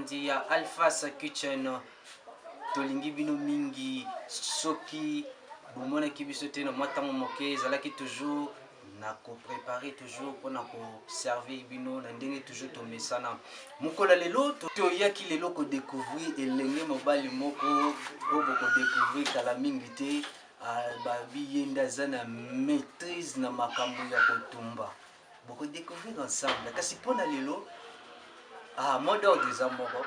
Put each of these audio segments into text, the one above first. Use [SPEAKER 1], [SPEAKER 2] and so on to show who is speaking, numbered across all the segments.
[SPEAKER 1] balandi ya Alphas Kitchen tolingi bino mingi soki bomonaki biso te na matango moke ezalaki toujours na ko préparer toujours pour na ko servir bino na ndenge toujours tomesana mokola lelo toyaki lelo ko découvrir elenge mobali moko obo ko découvrir kala mingi te babi yenda zana maîtrise na makambo ya kotumba boko découvrir ensemble kasi pona lelo mot d'ordre des amoureux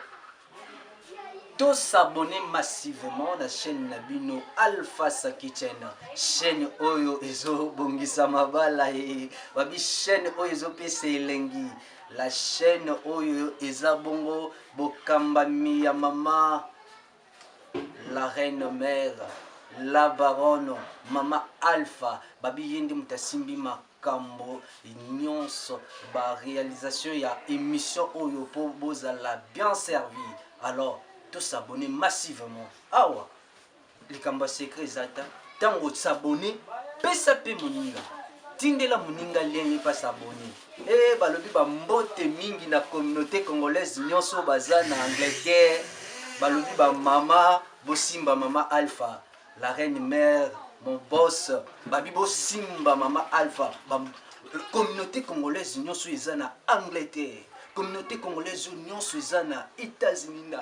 [SPEAKER 1] tous s'abonner massivement à la chaîne Nabino Alphas Kitchen, chaîne Oyo Ezo Bongisa Mabala et Babi chaîne Oyo Ezo PC Lengi, la chaîne Oyo Eza Bongo Bokamba Miya Mama, la reine mère, la baronne, Mama Alpha, Babi Yendi Mutasimbi Makambo, Nyonso, ba réalisation ya émission Oyo Po Bozala bien servi. Alors tous s'abonner massivement. Awa, les kamba secret zata, tango s'abonner, pesa pe moninga. Tindela moninga lien pas s'abonner. Balobi ba mbote mingi na communauté congolaise nyonso baza na Angleterre. Balobi ba mama, bosimba mama Alpha, la reine mère, mon boss, babi bosimba mama Alpha. Communauté congolaise nyonso eza na Angleterre. Communauté congolaise nyonso eza na États-Unis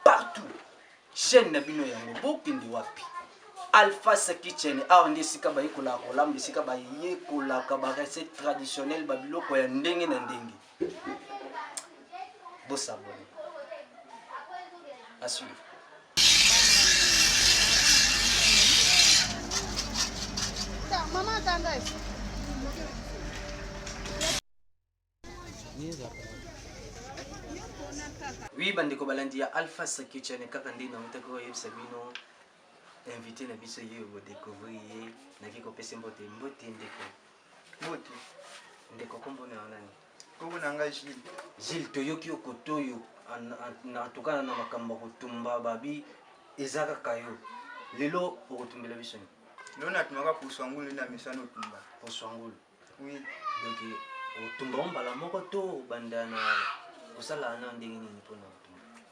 [SPEAKER 1] partout. Chaîne Nabino yango bokindi wapi. Alphas Kitchen nde sika ba yekola kolam sika ba yekola ka ba recette traditionnelle babiloko ya ndenge na ndenge. Bo s'abonner. À suivre.
[SPEAKER 2] Maman attendez.
[SPEAKER 1] Oui, bandeko balandi ya Alphas Kitchen kaka ndina mutako yebisa bino invité na biso ye bo découvrir ye na kiko pese mbote ndeko kombo na nani
[SPEAKER 3] kombo na nga
[SPEAKER 1] Gilles toyoki okotoyo na tukana na makambo kutumba babi ezaka kayo lelo okotumbela biso ni
[SPEAKER 3] lelo natumaka poswangulu na misano tumba
[SPEAKER 1] poswangulu
[SPEAKER 3] oui
[SPEAKER 1] donc otumba mbala moko to bandana kosala na ndenge nini pona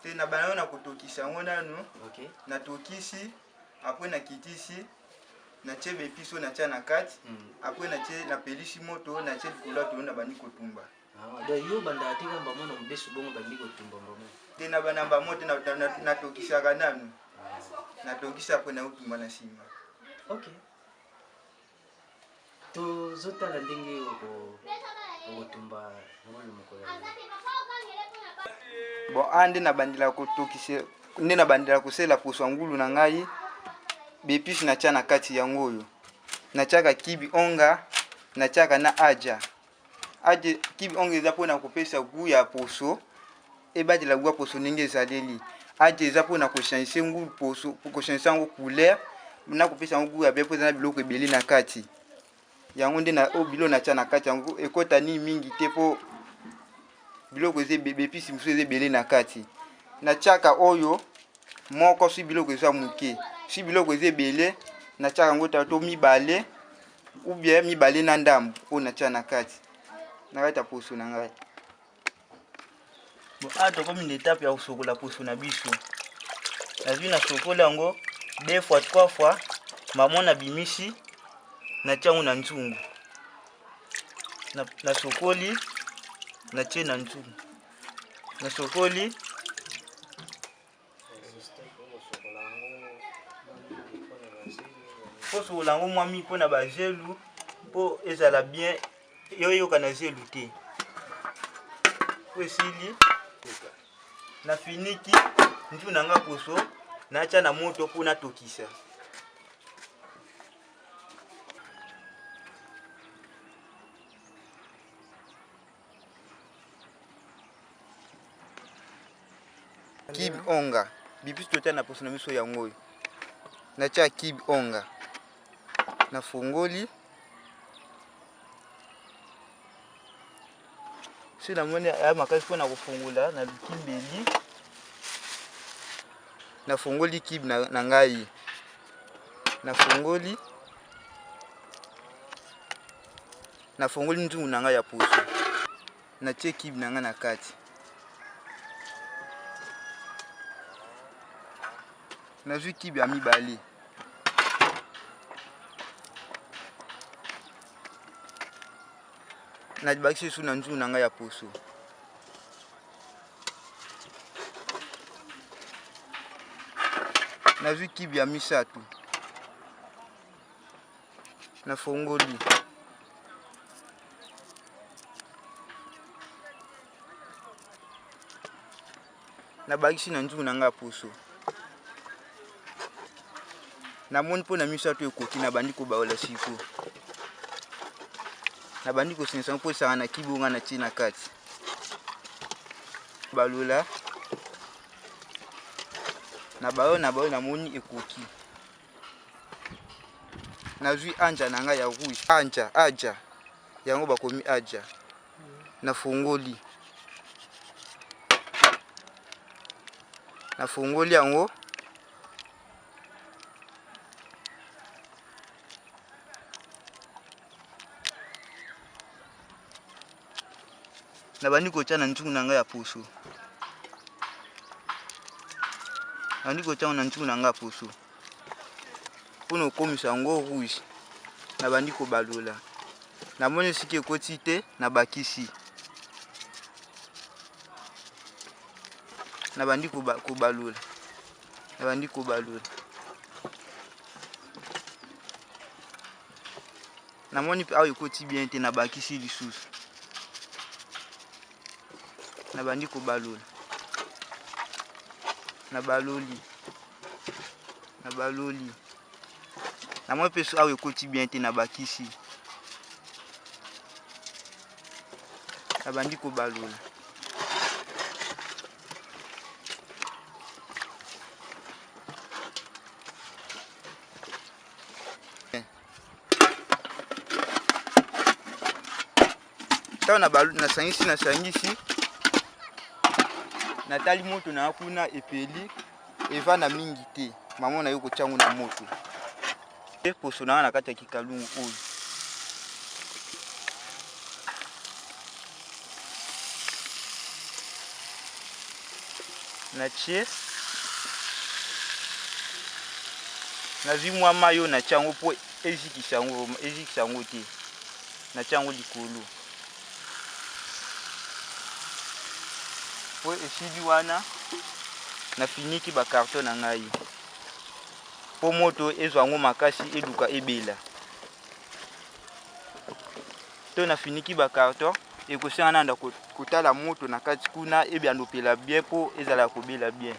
[SPEAKER 3] te na bana na kotokisa ngo nanu
[SPEAKER 1] okay
[SPEAKER 3] na tokisi après na kitisi na chebe piso na tia na kati après na tie na pelisi moto na tie kula to na bani kotumba
[SPEAKER 1] do yo banda atika mbamo na mbesu bongo bandi kotumba mbamo
[SPEAKER 3] te na bana mbamo te na tokisa ka nanu na tokisa après na utumba na sima
[SPEAKER 1] okay to zotala ndenge okotumba ngolo mokola
[SPEAKER 3] bon ande na bandila kotokisa nde na bandila kosela poswangulu na ngai bepisi na tia na kati yango oyo na tiaka kibi onga na tiaka na aja kibi onga eza mpona kopesa gu ya poso ebatela gu ya poso ndenge ezaleli aja eza mpona kochange ngu poso kochange yango couleur na kopesa yango gu ya bien mpo eza na biloko ebele na kati yango nde na o bilo na tia na kati yango ekota ni mingi te mpo biloko eza bepisi mosusu eza ebele na kati na tiaka oyo moko si biloko eza moke si biloko eza ebele na tiaka yango to mibale ou bien mibale na ndambo oyo na tia na kati ya poso na ngai bon tokomi na etape ya kosokola poso na biso nazwi na sokola yango 2 fois 3 fois mamo na bimisi na tia yango na nzungu na sokoli na tie na nzungu na sokoli po sokola yango mwami mpona bazelu mpo ezala bien yoyoka na zelu te po esili na finiki ntu na nga poso natya na moto mpo natokisa kibi onga bipisi totya na poso na miso yango oyo natya kibi onga na fongoli si namoni aya makasi mpona kofongola na lukimbeli na fongoli kibi na ngai na fongoli nzungu na ngai ya poso natie kibi na ngai na kati nazwi kibi ya mibale. Nabakisi su na nzungu na ngai ya poso. Nazwi kibi ya misato. Nafongoli. Nabakisi na nzungu na ngai ya poso. Namoni mpo na misato ekoki na bandi kobaola siko. Na bandi kosenga mpo esanga na kibi onga na tie na kati. Balola. Na bayo namoni ekoki. Nazwi anja na ngai ya rouge. Aja. Yango bakomi aja. Nafongoli. Nafongoli yango. Na bandi kotia na nzungu na ngai ya poso. Bandi kotia na nzungu na ngai ya poso. Mpona okomisa yango rouge. Na bandi kobalola. Namoni siki ekoti te na bakisi. Na bandi kobalola. Na bandi kobalola. Namoni awa ekoti bien te na bakisi lisusu. Na bandi kobalola. Na baloli. Na baloli. Namoni pe awa ekoti bien te na bakisi. Na bandi kobalola. Tawa nasangisi. Natali moto na kuna epeli eva na mingi te. Mama na yo kotyango na moto. Poso na kati ya kikalungu oyo. Natie. Nazwi mwa mayo na tyango po ezikisa yango te. Na tyango likolo. Po esili wana na finiki ba carton na ngai. Po moto ezwa ngo makasi eduka ebela. To na finiki ba carton ekosenga nanda kotala moto na kati kuna ebiando pela bien po ezala kobela bien.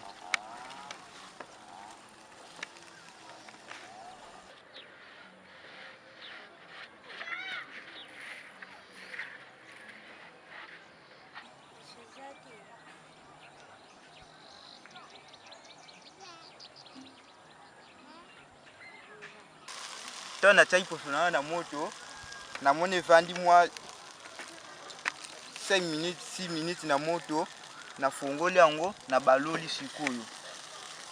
[SPEAKER 3] To na chai poso na moto namoni evandi mwa 5 minutes 6 minutes na moto nafongoli yango na baloli sikoyo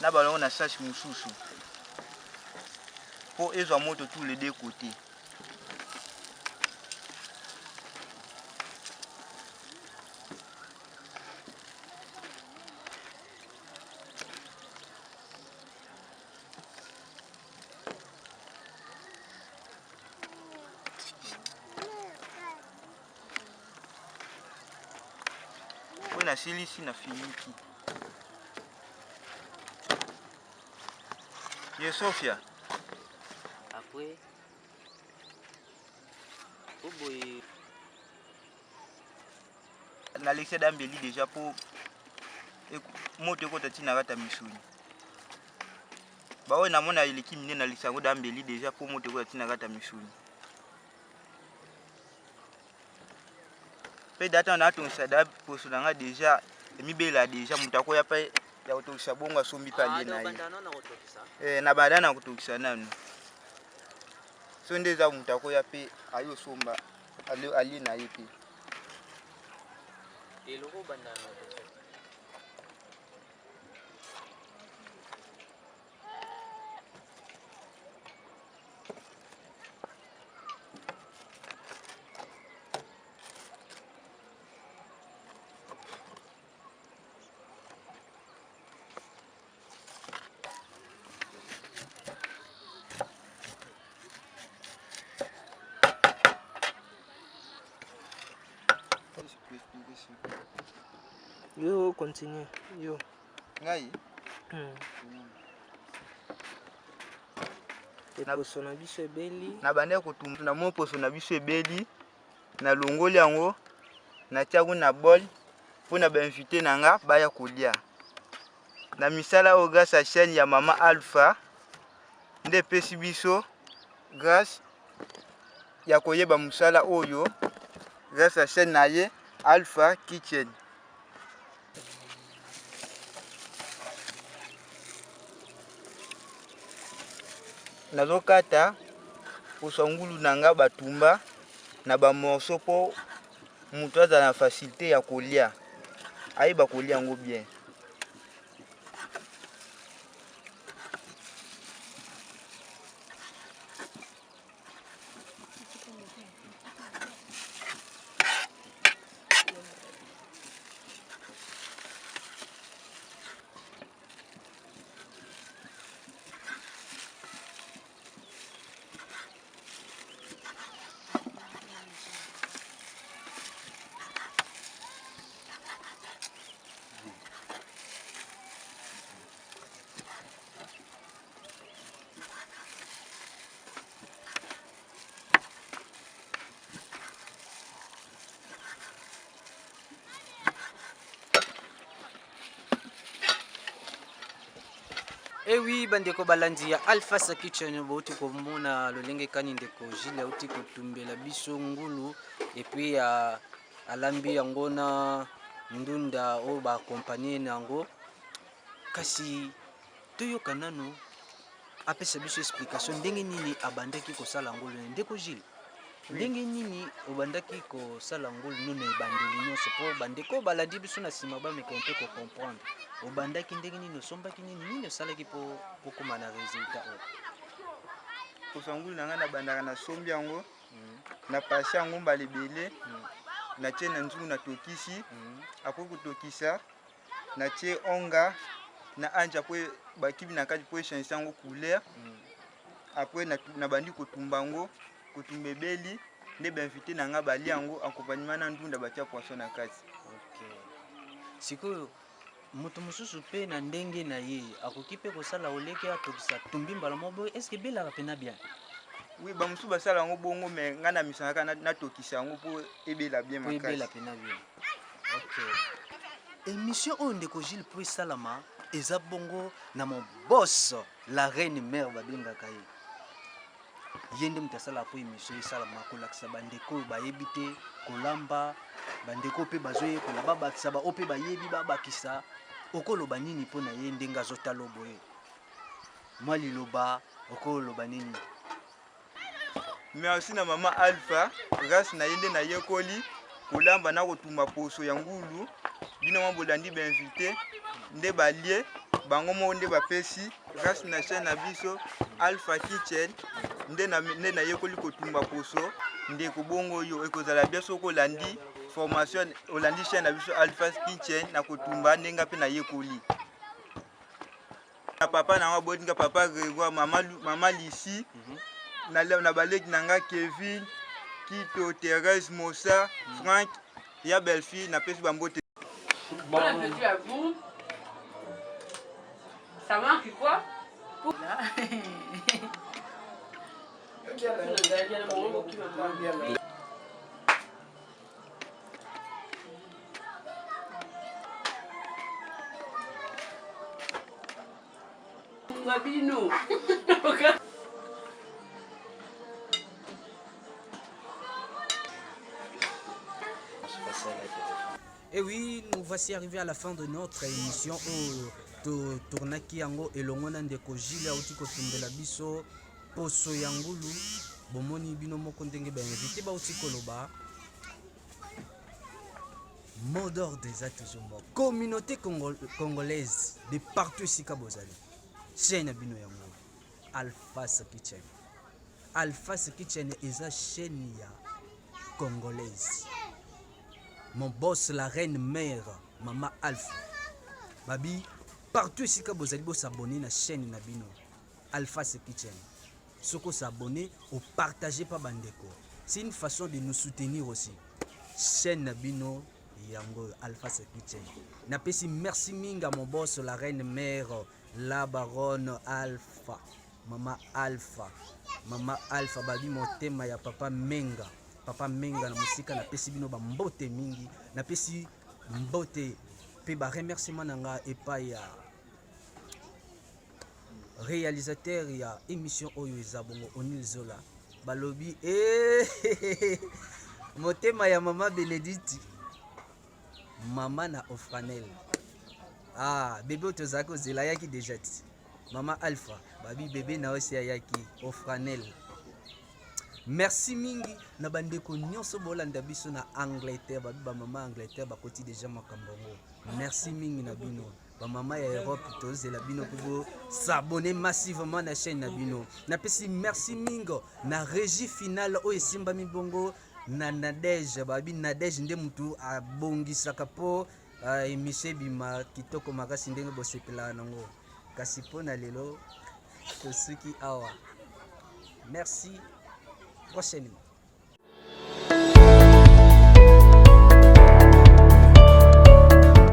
[SPEAKER 3] na balongo na sashi mususu po ezwa moto tous les deux côtés. Na silisi na finiki. Ye Sofia.
[SPEAKER 1] Après oboye
[SPEAKER 3] na laissé d'ambeli déjà pour moto ekota tina kata misuni. Bawe na mona iliki mine na lisango d'ambeli déjà pour moto ekota tina kata misuni. Pe data na atongisa da poso nanga déjà mibela déjà mutako ya pa ya kutokisa bongo asombi pa lie na ye. Na badana kutokisa nanu. So ndeza mutako ya pe ayo somba ali na ye pe.
[SPEAKER 1] eloko bandana
[SPEAKER 4] continue. Yo.
[SPEAKER 3] Ngai.
[SPEAKER 4] Poso na biso ebeli.
[SPEAKER 3] Na bande kotumba na mo poso na biso ebeli. Na longoli yango. Na tiago na bol. Pona ba invité nanga baya kolia. Na misala o grâce à chaîne ya Mama Alpha. Nde pesi biso grâce ya koyeba musala oyo. Grâce à chaîne na ye Alpha Kitchen. Nazokata poso ngulu nanga batumba na ba morceau po mutu aza na facilité ya kolia. Ayeba kolia yango bien.
[SPEAKER 1] Eh oui, bandeko balandi ya Alpha Kitchen bauti komona lolenge kani ndeko Gilles auti kotumbela biso ngulu et puis alambi yango na ndunda o ba accompagner nango kasi toyoka nanu apesa biso explication ndenge nini abandaki kosala ngulu ndeko Gilles. Ndenge nini obandaki kosala ngulu nuna ebandeli nyonso po bandeko balandi biso na sima ba mekonte ko comprendre. Obandaki ndenge nini osombaki nini osalaki po kokoma na résultat o.
[SPEAKER 3] Poso ngulu nanga na bandaka na sombi yango. Na pasi yango balebele. Na tie na nzungu na tokisi. Après kutokisa na tie onga na anja po bakibi na kati po changer yango couleur. Après na bandi kotumba yango. Kotumba ebeli nde ba invité nanga bali yango accompagnement na ndunda batia poisson na kati.
[SPEAKER 1] Okay. Sikoyo moto mosusu pe na ndenge na ye akoki pe kosala oleke atokisa tumbi mbala mobo est-ce que belaka pena bien?
[SPEAKER 3] Oui, ba musu basala yango bongo mais nga na misaka na tokisa yango po ebela bien makasi.
[SPEAKER 1] Po ebela pena bien. OK. Émission oyo ndeko Gilles po esalama eza bongo na mon boss la reine mère babengaka ye. Yende mutasala po émission esalama kolakisa bandeko bayebi te kolamba bandeko pe bazoye kola babakisa ba ope bayebi babakisa okoloba nini po na ye ndenga zotala boye mwa liloba okoloba nini?
[SPEAKER 3] Merci na Mama Alpha grâce na yende na yekoli kolamba na kotumba poso ya ngulu bino mwa bolandi ba invité nde balie bango mo nde bapesi grâce na chaîne na biso Alpha Kitchen nde na yekoli kotumba poso nde ko bongo yo ekozala biso kolandi formation olandi chaîne na biso Alpha Kitchen na kotumba ndenga pe na yekoli. Na papa na ngabodinga papa Grégoire mama Lisi na baleki nanga Kevin Kito Thérèse Mossa Franck ya belle-fille na pesi bambote.
[SPEAKER 5] Bon appétit à vous. Ça manque quoi? Babino.
[SPEAKER 1] Et oui, nous voici arrivés à la fin de notre émission où tournaki yango elongona ndeko Gilles auti kotumbela biso poso ya ngulu bomoni bino moko ndenge ba invité ba uti koloba mot d'ordre des toujours mort communauté congolaise de partout ici kabozali chaîne bino yango Alpha Kitchen. Alpha Kitchen eza chaîne ya congolaise. Mon boss la reine mère Mama Alpha babi partout ici ka bozali bo s'abonner na chaîne na bino Alpha Kitchen. Soko s'abonner ou partager pa bandeko. C'est une façon de nous soutenir aussi. Chaîne na bino
[SPEAKER 6] yango Alpha Sekiche. Napesi merci minga mon boss la reine mère la baronne Alpha. Mama Alpha babi motema ya papa Menga na musika napesi bino ba mbote mingi napesi mbote pe ba remerciement nanga epai ya réalisateur ya émission oyo ezabongo Onil Zola balobi motema ya mama Benedict mama na Ofranel bébé otozako zela yaki déjà ti mama Alpha babi bébé na osi yaki Ofranel. Merci mingi na bandeko nyonso bolanda biso na Angleterre babi ba mama Angleterre bakoti déjà makambongo. Merci mingi na bino ba mama ya Europe tozela bino pour s'abonner massivement na chaîne na bino. Napesi merci mingo na régie finale o esimba mibongo na Nadège babi Nadège nde mutu abongisaka po émission bima kitoko makasi ndenge bosepela nango kasi pona lelo tosuki awa. Merci. Prochainement.